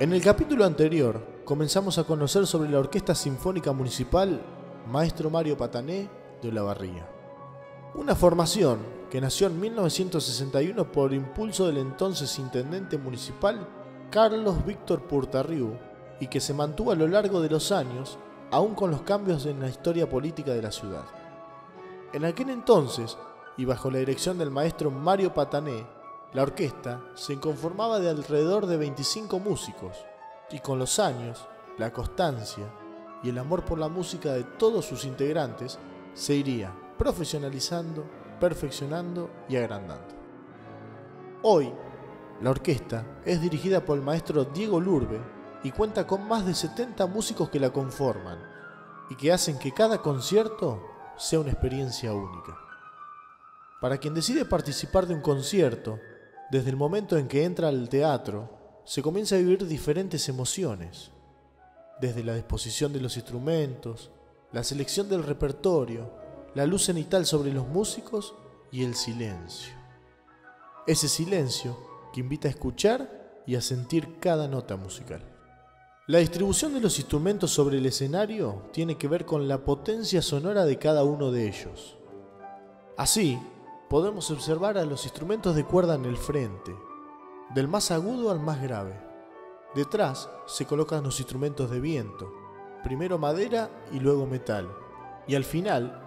En el capítulo anterior comenzamos a conocer sobre la Orquesta Sinfónica Municipal Maestro Mario Patané de Olavarría. Una formación que nació en 1961 por impulso del entonces intendente municipal Carlos Víctor Purtarriu y que se mantuvo a lo largo de los años, aún con los cambios en la historia política de la ciudad. En aquel entonces, y bajo la dirección del maestro Mario Patané, la orquesta se conformaba de alrededor de 25 músicos, y con los años, la constancia y el amor por la música de todos sus integrantes se iría profesionalizando, perfeccionando y agrandando. Hoy, la orquesta es dirigida por el maestro Diego Lurbe y cuenta con más de 70 músicos que la conforman y que hacen que cada concierto sea una experiencia única. Para quien decide participar de un concierto, desde el momento en que entra al teatro, se comienza a vivir diferentes emociones, desde la disposición de los instrumentos, la selección del repertorio, la luz cenital sobre los músicos y el silencio. Ese silencio que invita a escuchar y a sentir cada nota musical. La distribución de los instrumentos sobre el escenario tiene que ver con la potencia sonora de cada uno de ellos. Así, podemos observar a los instrumentos de cuerda en el frente, del más agudo al más grave. Detrás se colocan los instrumentos de viento, primero madera y luego metal, y al final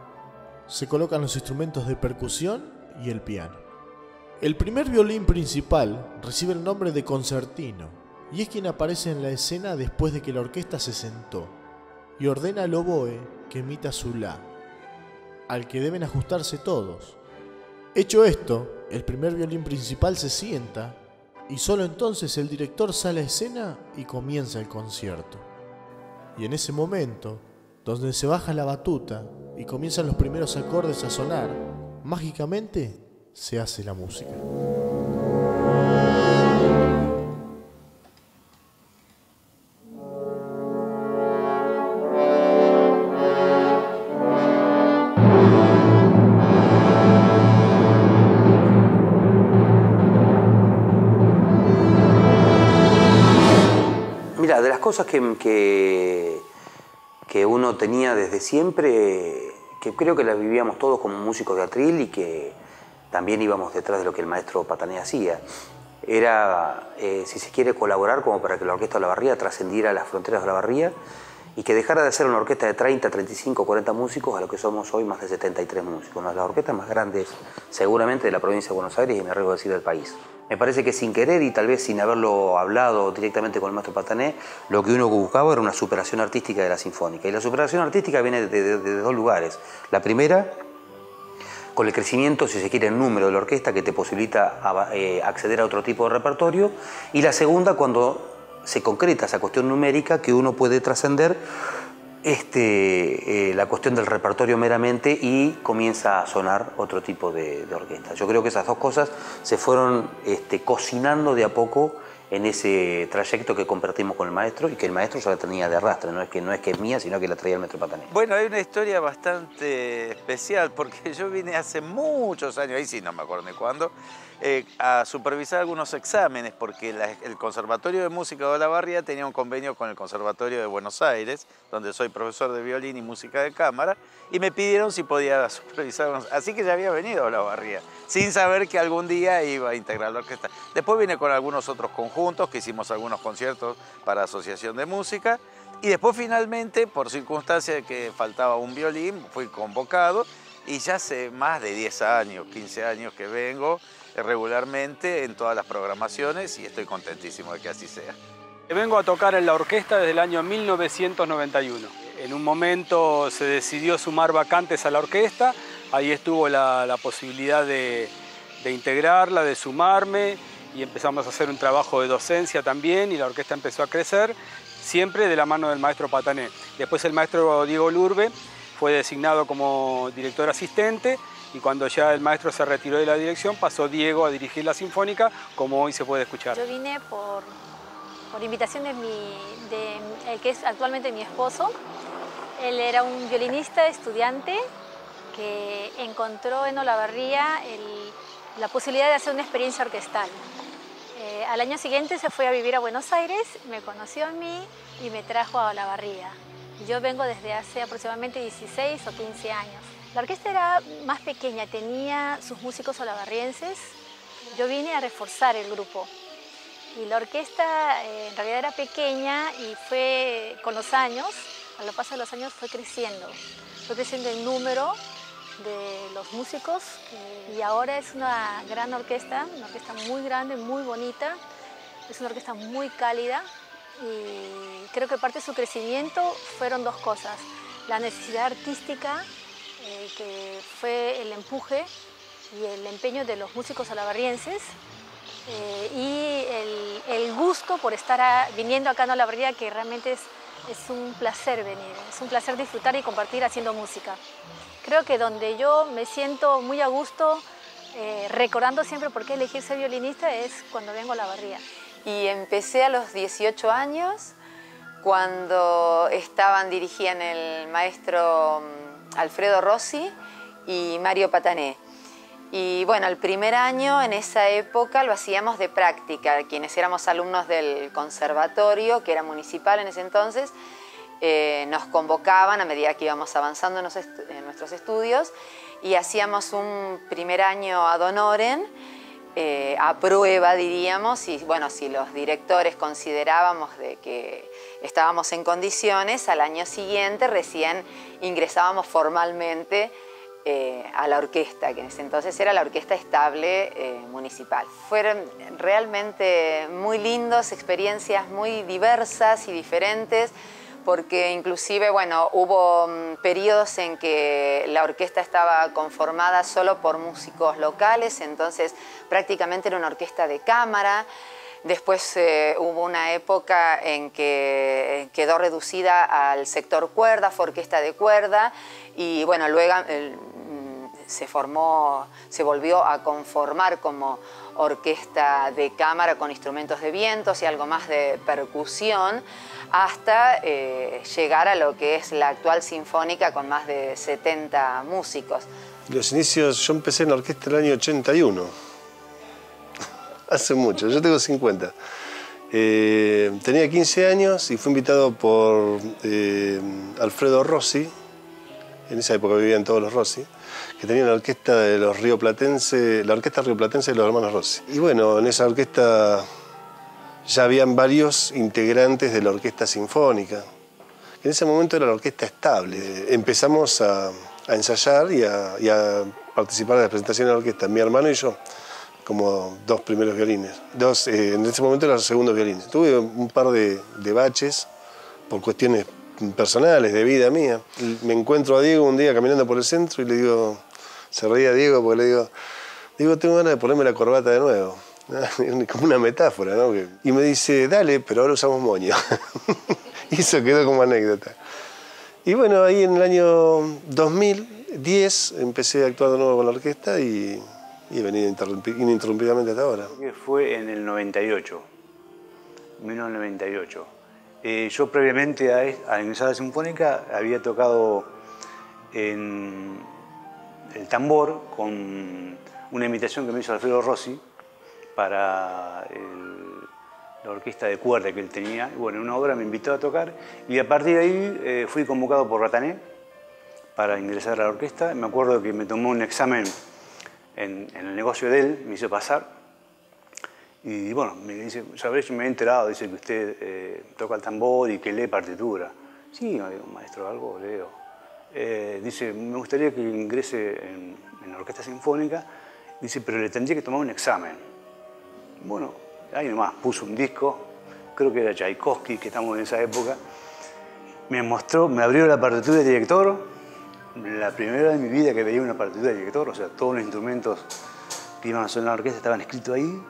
se colocan los instrumentos de percusión y el piano. El primer violín principal recibe el nombre de concertino y es quien aparece en la escena después de que la orquesta se sentó y ordena al oboe que emita su la, al que deben ajustarse todos. Hecho esto, el primer violín principal se sienta y solo entonces el director sale a escena y comienza el concierto. Y en ese momento, donde se baja la batuta y comienzan los primeros acordes a sonar, mágicamente se hace la música. Mira, de las cosas que uno tenía desde siempre, que creo que las vivíamos todos como músicos de atril y que también íbamos detrás de lo que el maestro Patané hacía, era, si se quiere, colaborar como para que la Orquesta de Olavarría trascendiera las fronteras de Olavarría y que dejara de ser una orquesta de 30, 35, 40 músicos a lo que somos hoy más de 73 músicos, una de las orquestas más grandes seguramente de la provincia de Buenos Aires y me arriesgo a decir del país. Me parece que sin querer y tal vez sin haberlo hablado directamente con el maestro Patané, lo que uno buscaba era una superación artística de la sinfónica. Y la superación artística viene de dos lugares. La primera, con el crecimiento, si se quiere, en número de la orquesta que te posibilita acceder a otro tipo de repertorio. Y la segunda, cuando se concreta esa cuestión numérica que uno puede trascender la cuestión del repertorio meramente y comienza a sonar otro tipo de orquesta. Yo creo que esas dos cosas se fueron cocinando de a poco en ese trayecto que compartimos con el maestro y que el maestro ya la tenía de arrastre, no es que es mía, sino que la traía el maestro Patané. Bueno, hay una historia bastante especial porque yo vine hace muchos años, ahí sí no me acuerdo ni cuándo, a supervisar algunos exámenes porque el Conservatorio de Música de Olavarría tenía un convenio con el Conservatorio de Buenos Aires, donde soy profesor de violín y música de cámara, y me pidieron si podía supervisar unos, así que ya había venido a Olavarría, sin saber que algún día iba a integrar la orquesta. Después vine con algunos otros conjuntos, que hicimos algunos conciertos para Asociación de Música, y después finalmente, por circunstancia de que faltaba un violín, fui convocado, y ya hace más de 10 años, 15 años que vengo regularmente en todas las programaciones y estoy contentísimo de que así sea. Vengo a tocar en la orquesta desde el año 1991. En un momento se decidió sumar vacantes a la orquesta, ahí estuvo la posibilidad de integrarla, de sumarme y empezamos a hacer un trabajo de docencia también y la orquesta empezó a crecer, siempre de la mano del maestro Patané. Después el maestro Diego Lurbe fue designado como director asistente y cuando ya el maestro se retiró de la dirección pasó Diego a dirigir la Sinfónica, como hoy se puede escuchar. Yo vine por invitación de el que es actualmente mi esposo. Él era un violinista estudiante que encontró en Olavarría la posibilidad de hacer una experiencia orquestal. Al año siguiente se fue a vivir a Buenos Aires, me conoció a mí y me trajo a Olavarría. Yo vengo desde hace aproximadamente 16 o 15 años. La orquesta era más pequeña, tenía sus músicos olavarrienses. Yo vine a reforzar el grupo. Y la orquesta en realidad era pequeña y fue con los años, a lo paso de los años fue creciendo el número de los músicos y ahora es una gran orquesta muy grande, muy bonita, es una orquesta muy cálida y creo que parte de su crecimiento fueron dos cosas, la necesidad artística, que fue el empuje y el empeño de los músicos olavarrienses, y el gusto por estar viniendo acá a Olavarría, que realmente es un placer venir, es un placer disfrutar y compartir haciendo música. Creo que donde yo me siento muy a gusto, recordando siempre por qué elegir ser violinista, es cuando vengo a Olavarría. Y empecé a los 18 años, cuando dirigían el maestro Alfredo Rossi y Mario Patané. Y bueno, el primer año, en esa época, lo hacíamos de práctica. Quienes éramos alumnos del conservatorio, que era municipal en ese entonces, nos convocaban a medida que íbamos avanzando en nuestros estudios y hacíamos un primer año ad honorem, a prueba, diríamos, y bueno, si los directores considerábamos de que estábamos en condiciones, al año siguiente recién ingresábamos formalmente a la orquesta, que en ese entonces era la Orquesta Estable Municipal. Fueron realmente muy lindas, experiencias muy diversas y diferentes, porque inclusive, bueno, hubo periodos en que la orquesta estaba conformada solo por músicos locales, entonces prácticamente era una orquesta de cámara. Después hubo una época en que quedó reducida al sector cuerda, fue orquesta de cuerda, y bueno, luego se volvió a conformar como orquesta de cámara con instrumentos de vientos y algo más de percusión, hasta llegar a lo que es la actual sinfónica con más de 70 músicos. Los inicios, yo empecé en la orquesta en el año 81, hace mucho, yo tengo 50. Tenía 15 años y fui invitado por Alfredo Rossi, en esa época vivían todos los Rossi, que tenían la orquesta de los rioplatenses, la orquesta rioplatense de los hermanos Rossi. Y bueno, en esa orquesta ya habían varios integrantes de la orquesta sinfónica. En ese momento era la orquesta estable. Empezamos a ensayar y a participar de la presentación de la orquesta, mi hermano y yo, como dos primeros violines. En ese momento eran los segundos violines. Tuve un par de baches por cuestiones personales, de vida mía. Me encuentro a Diego un día caminando por el centro y le digo, se reía Diego porque le digo, tengo ganas de ponerme la corbata de nuevo. Como una metáfora, ¿no? Y me dice, dale, pero ahora usamos moño. Y eso quedó como anécdota. Y bueno, ahí en el año 2010 empecé a actuar de nuevo con la orquesta y he venido ininterrumpidamente hasta ahora. Fue en el 98, 1998. Yo previamente a ingresar a la Sinfónica había tocado en el tambor con una invitación que me hizo Alfredo Rossi para la orquesta de cuerda que él tenía. Y bueno, en una obra me invitó a tocar y a partir de ahí fui convocado por Patané para ingresar a la orquesta. Me acuerdo que me tomó un examen en el negocio de él, me hizo pasar. Y bueno, me dice, ¿sabés? Me he enterado, dice que usted toca el tambor y que lee partitura. Sí, me digo, maestro, algo leo. Dice, me gustaría que ingrese en la orquesta sinfónica. Dice, pero le tendría que tomar un examen. Bueno, ahí nomás puso un disco, creo que era Tchaikovsky, que estamos en esa época. Me mostró, me abrió la partitura de director, la primera vez en mi vida que veía una partitura de director, o sea, todos los instrumentos que iban a sonar en la orquesta estaban escritos ahí,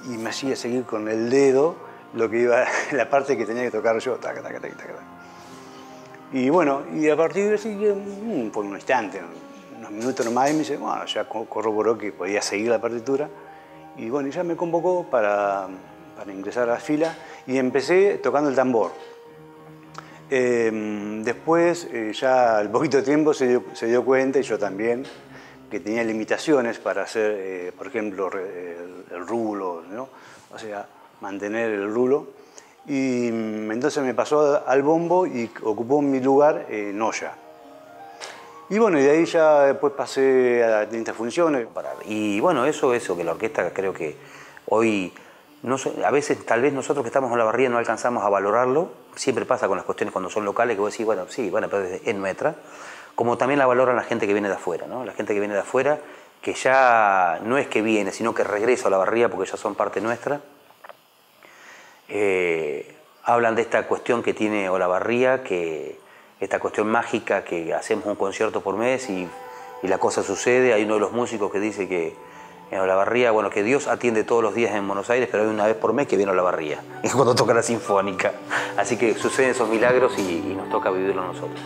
y me hacía seguir con el dedo lo que iba, la parte que tenía que tocar yo, taca, taca, taca, taca. Y bueno, y a partir de así, por un instante, unos minutos nomás, y me dice, bueno, ya corroboró que podía seguir la partitura. Y bueno, ya me convocó para ingresar a la fila y empecé tocando el tambor. Después, ya al poquito tiempo se dio cuenta, y yo también, que tenía limitaciones para hacer, por ejemplo, el rulo, ¿no? o sea, mantener el rulo. Y entonces me pasó al bombo y ocupó mi lugar Noya. Y bueno, y de ahí ya después pasé a las distintas funciones. Y bueno, eso, que la orquesta creo que hoy, no, a veces tal vez nosotros que estamos en Olavarría no alcanzamos a valorarlo. Siempre pasa con las cuestiones cuando son locales que vos decís, bueno, sí, bueno, pero es nuestra. Como también la valoran la gente que viene de afuera, ¿no? La gente que viene de afuera, que ya no es que viene, sino que regresa a Olavarría porque ya son parte nuestra. Hablan de esta cuestión que tiene Olavarría, esta cuestión mágica que hacemos un concierto por mes y la cosa sucede. Hay uno de los músicos que dice que en Olavarría, bueno, que Dios atiende todos los días en Buenos Aires, pero hay una vez por mes que viene a Olavarría, y cuando toca la Sinfónica. Así que suceden esos milagros y nos toca vivirlo nosotros.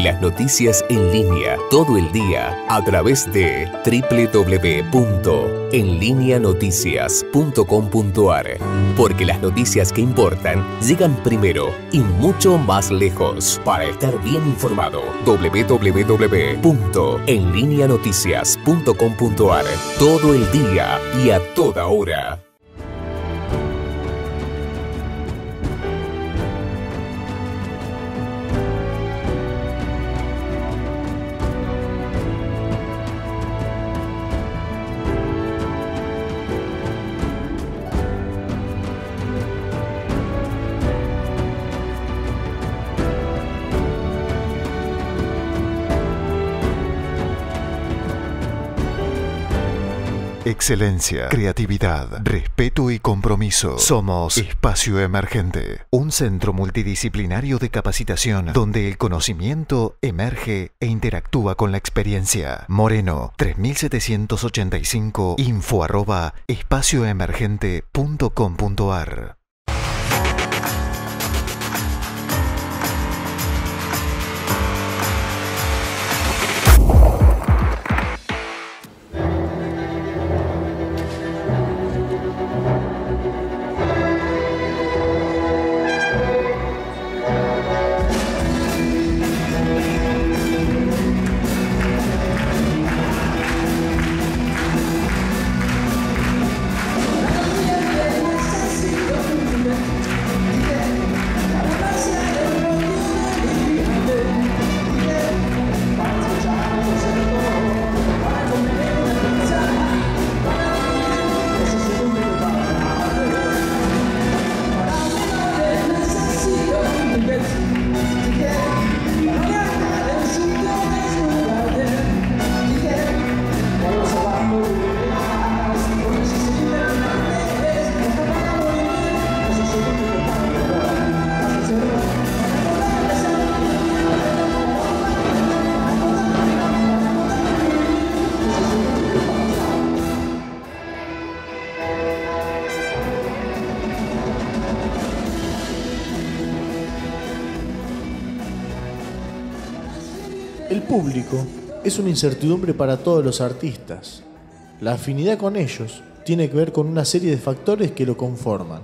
Las noticias en línea, todo el día, a través de www.enlineanoticias.com.ar. Porque las noticias que importan llegan primero y mucho más lejos. Para estar bien informado, www.enlineanoticias.com.ar. Todo el día y a toda hora. Excelencia, creatividad, respeto y compromiso. Somos Espacio Emergente, un centro multidisciplinario de capacitación donde el conocimiento emerge e interactúa con la experiencia. Moreno, 3785, info@espacioemergente.com.ar. El público es una incertidumbre para todos los artistas. La afinidad con ellos tiene que ver con una serie de factores que lo conforman.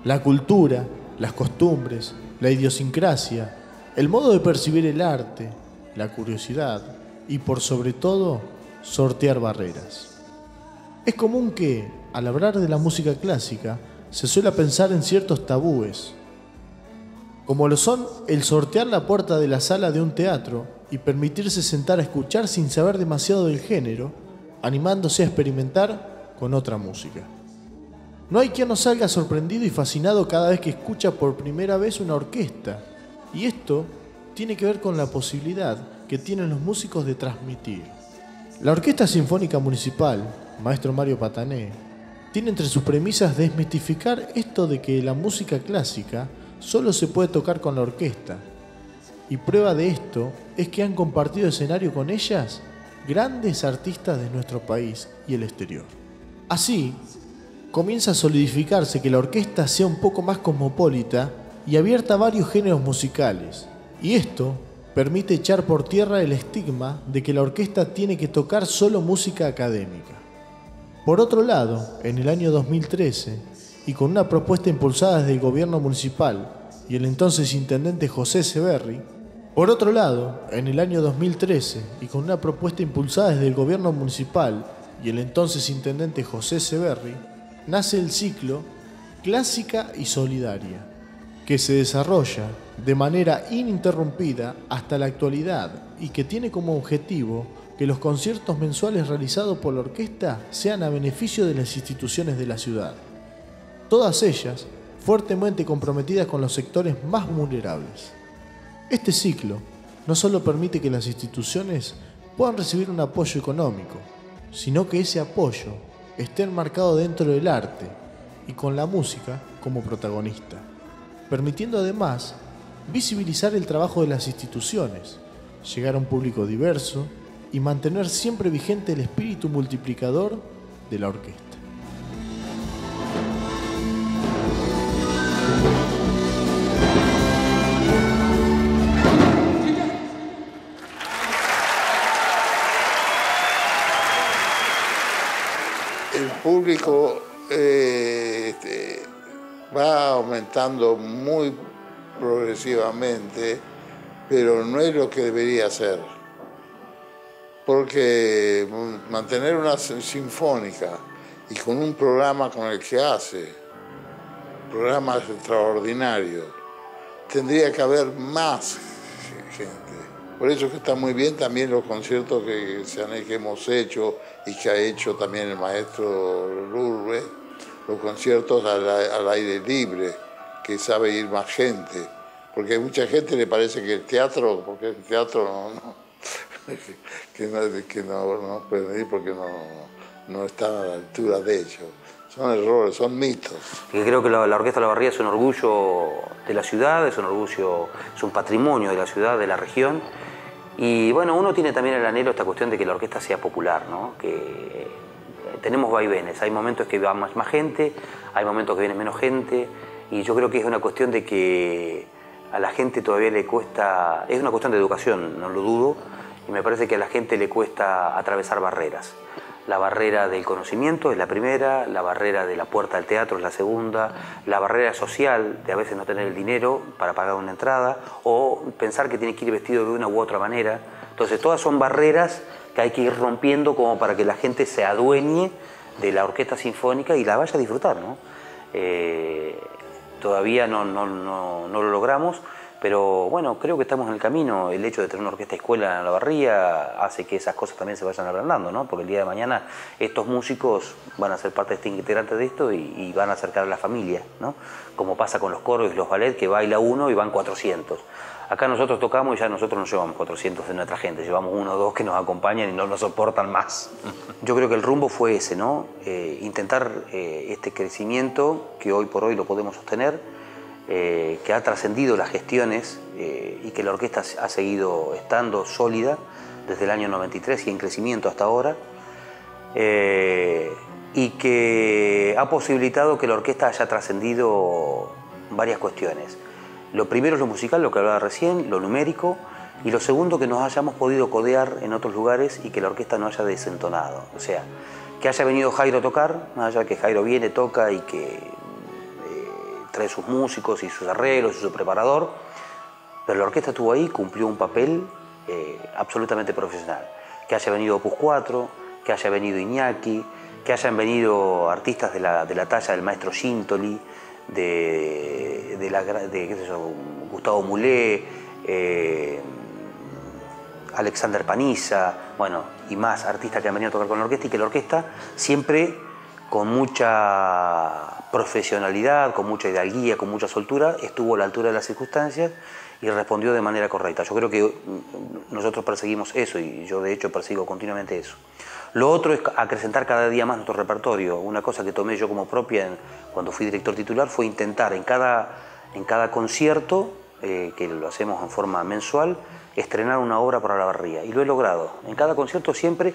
La cultura, las costumbres, la idiosincrasia, el modo de percibir el arte, la curiosidad y, por sobre todo, sortear barreras. Es común que, al hablar de la música clásica, se suele pensar en ciertos tabúes, como lo son el sortear la puerta de la sala de un teatro y permitirse sentar a escuchar sin saber demasiado del género, animándose a experimentar con otra música. No hay quien no salga sorprendido y fascinado cada vez que escucha por primera vez una orquesta, y esto tiene que ver con la posibilidad que tienen los músicos de transmitir. La Orquesta Sinfónica Municipal, maestro Mario Patané, tiene entre sus premisas desmitificar esto de que la música clásica solo se puede tocar con la orquesta, y prueba de esto es que han compartido escenario con ellas grandes artistas de nuestro país y el exterior. Así, comienza a solidificarse que la orquesta sea un poco más cosmopolita y abierta a varios géneros musicales, y esto permite echar por tierra el estigma de que la orquesta tiene que tocar solo música académica. Por otro lado, en el año 2013, y con una propuesta impulsada desde el gobierno municipal y el entonces intendente José Severri, nace el ciclo Clásica y Solidaria, que se desarrolla de manera ininterrumpida hasta la actualidad y que tiene como objetivo que los conciertos mensuales realizados por la orquesta sean a beneficio de las instituciones de la ciudad, todas ellas fuertemente comprometidas con los sectores más vulnerables. Este ciclo no solo permite que las instituciones puedan recibir un apoyo económico, sino que ese apoyo esté enmarcado dentro del arte y con la música como protagonista, permitiendo además visibilizar el trabajo de las instituciones, llegar a un público diverso y mantener siempre vigente el espíritu multiplicador de la orquesta. El público va aumentando muy progresivamente, pero no es lo que debería ser. Porque mantener una sinfónica y con un programa con el que hace, programas extraordinarios, tendría que haber más gente. Por eso que está muy bien también los conciertos que hemos hecho y que ha hecho también el maestro Lurbe, los conciertos al aire libre, que sabe ir más gente. Porque a mucha gente le parece que el teatro, porque el teatro no pueden ir porque no están a la altura de ellos. Son errores, son mitos. Y creo que la Orquesta Olavarría es un orgullo de la ciudad, es un patrimonio de la ciudad, de la región. Y bueno, uno tiene también el anhelo, esta cuestión de que la orquesta sea popular, ¿no? Que tenemos vaivenes, hay momentos que va más gente, hay momentos que viene menos gente, y yo creo que es una cuestión de que a la gente todavía le cuesta, es una cuestión de educación, no lo dudo, y me parece que a la gente le cuesta atravesar barreras. La barrera del conocimiento es la primera, la barrera de la puerta al teatro es la segunda, la barrera social de a veces no tener el dinero para pagar una entrada o pensar que tiene que ir vestido de una u otra manera. Entonces todas son barreras que hay que ir rompiendo como para que la gente se adueñe de la orquesta sinfónica y la vaya a disfrutar, ¿no? Todavía no lo logramos, pero bueno, creo que estamos en el camino. El hecho de tener una orquesta escuela en Olavarría hace que esas cosas también se vayan ablandando, ¿no? Porque el día de mañana estos músicos van a ser parte integrante de esto y van a acercar a la familia, ¿no? Como pasa con los coros y los ballets, que baila uno y van 400. Acá nosotros tocamos y ya nosotros no llevamos 400 de nuestra gente, llevamos 1 o 2 que nos acompañan y no nos soportan más. Yo creo que el rumbo fue ese, ¿no? Intentar este crecimiento que hoy por hoy lo podemos sostener, que ha trascendido las gestiones y que la orquesta ha seguido estando sólida desde el año 93 y en crecimiento hasta ahora, y que ha posibilitado que la orquesta haya trascendido varias cuestiones. Lo primero es lo musical, lo que hablaba recién, lo numérico, y lo segundo, que nos hayamos podido codear en otros lugares y que la orquesta no haya desentonado. O sea, que haya venido Jairo a tocar, más allá de que Jairo viene, toca y que trae sus músicos y sus arreglos y su preparador, pero la orquesta estuvo ahí, cumplió un papel absolutamente profesional. Que haya venido Opus 4, que haya venido Iñaki, que hayan venido artistas de la talla del maestro Gintoli, qué sé yo, Gustavo Mulé, Alexander Paniza, bueno, y más artistas que han venido a tocar con la orquesta, y que la orquesta siempre con mucha profesionalidad, con mucha hidalguía, con mucha soltura, estuvo a la altura de las circunstancias y respondió de manera correcta. Yo creo que nosotros perseguimos eso y yo de hecho persigo continuamente eso. Lo otro es acrecentar cada día más nuestro repertorio. Una cosa que tomé yo como propia cuando fui director titular fue intentar en cada concierto, que lo hacemos en forma mensual, estrenar una obra para Olavarría. Y lo he logrado. En cada concierto siempre,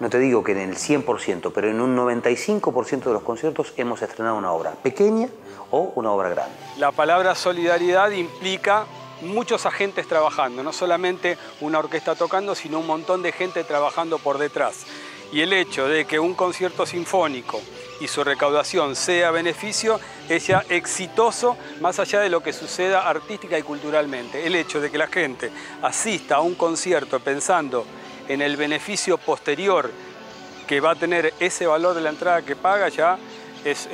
no te digo que en el 100%, pero en un 95% de los conciertos hemos estrenado una obra pequeña o una obra grande. La palabra solidaridad implica muchos agentes trabajando, no solamente una orquesta tocando, sino un montón de gente trabajando por detrás. Y el hecho de que un concierto sinfónico y su recaudación sea beneficio es ya exitoso más allá de lo que suceda artística y culturalmente. El hecho de que la gente asista a un concierto pensando en el beneficio posterior que va a tener ese valor de la entrada que paga ya es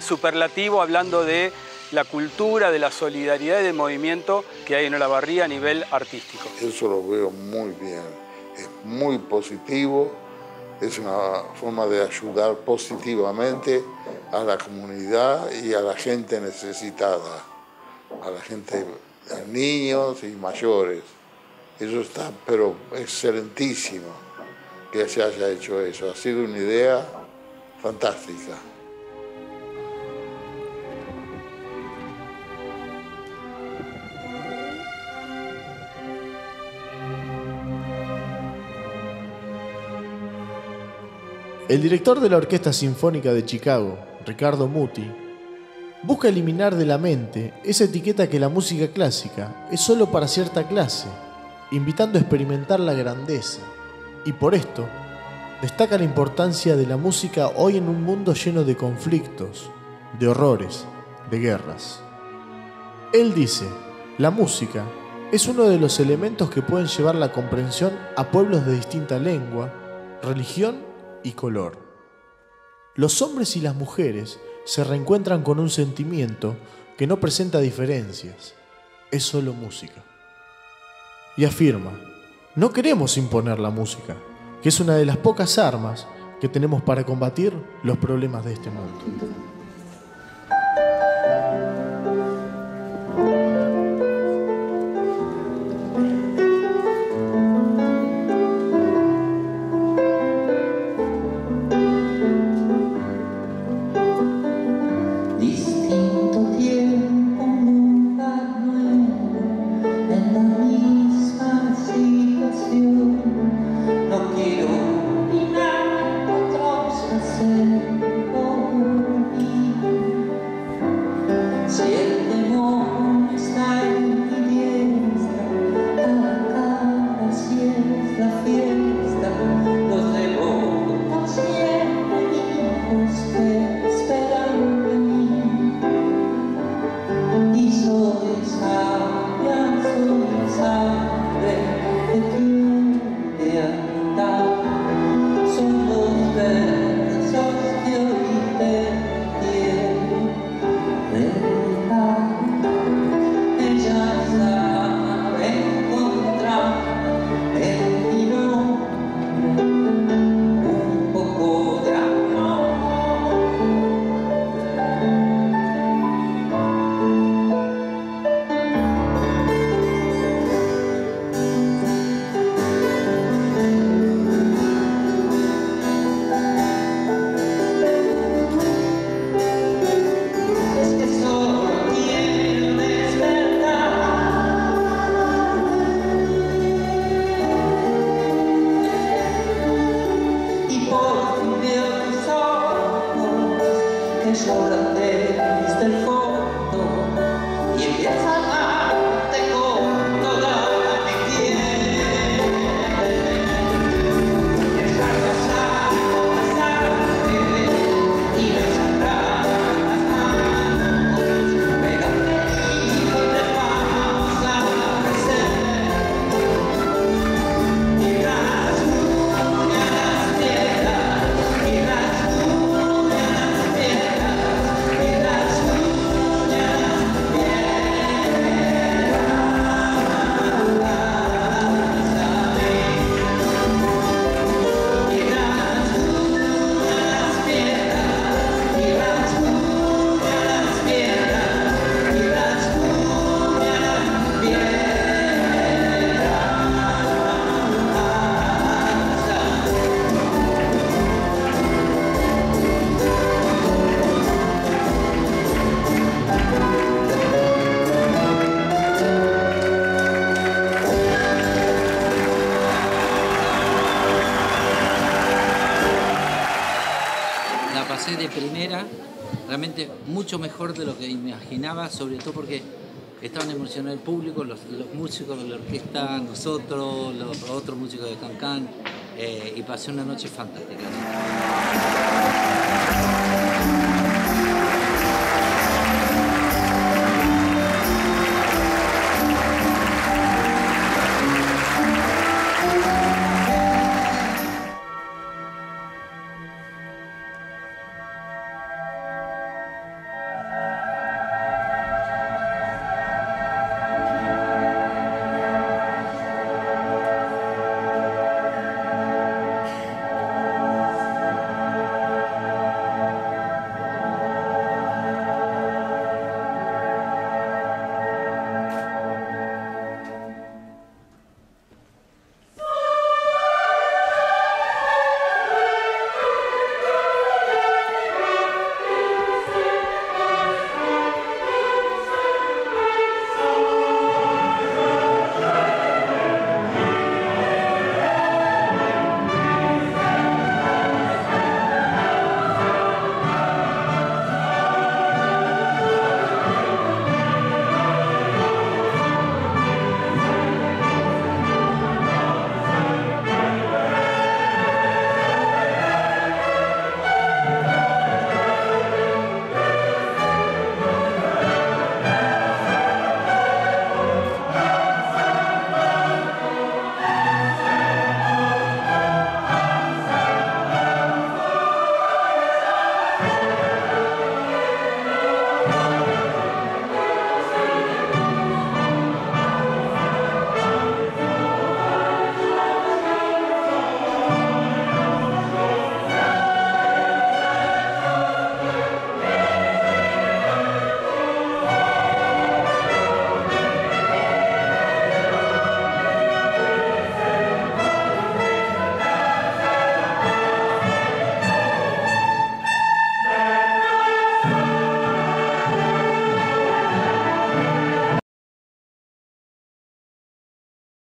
superlativo, hablando de la cultura, de la solidaridad y del movimiento que hay en Olavarría a nivel artístico. Eso lo veo muy bien, es muy positivo, es una forma de ayudar positivamente a la comunidad y a la gente necesitada, a la gente, a niños y mayores. Eso está, pero excelentísimo que se haya hecho eso, ha sido una idea fantástica. El director de la Orquesta Sinfónica de Chicago, Ricardo Muti, busca eliminar de la mente esa etiqueta que la música clásica es solo para cierta clase, invitando a experimentar la grandeza. Y por esto, destaca la importancia de la música hoy en un mundo lleno de conflictos, de horrores, de guerras. Él dice, la música es uno de los elementos que pueden llevar la comprensión a pueblos de distinta lengua, religión y color. Los hombres y las mujeres se reencuentran con un sentimiento que no presenta diferencias, es solo música. Y afirma, no queremos imponer la música, que es una de las pocas armas que tenemos para combatir los problemas de este mundo. pasé de primera, realmente mucho mejor de lo que imaginaba, sobre todo porque estaban emocionados el público, los músicos de la orquesta, nosotros, los otros músicos de Can-Can, y pasé una noche fantástica.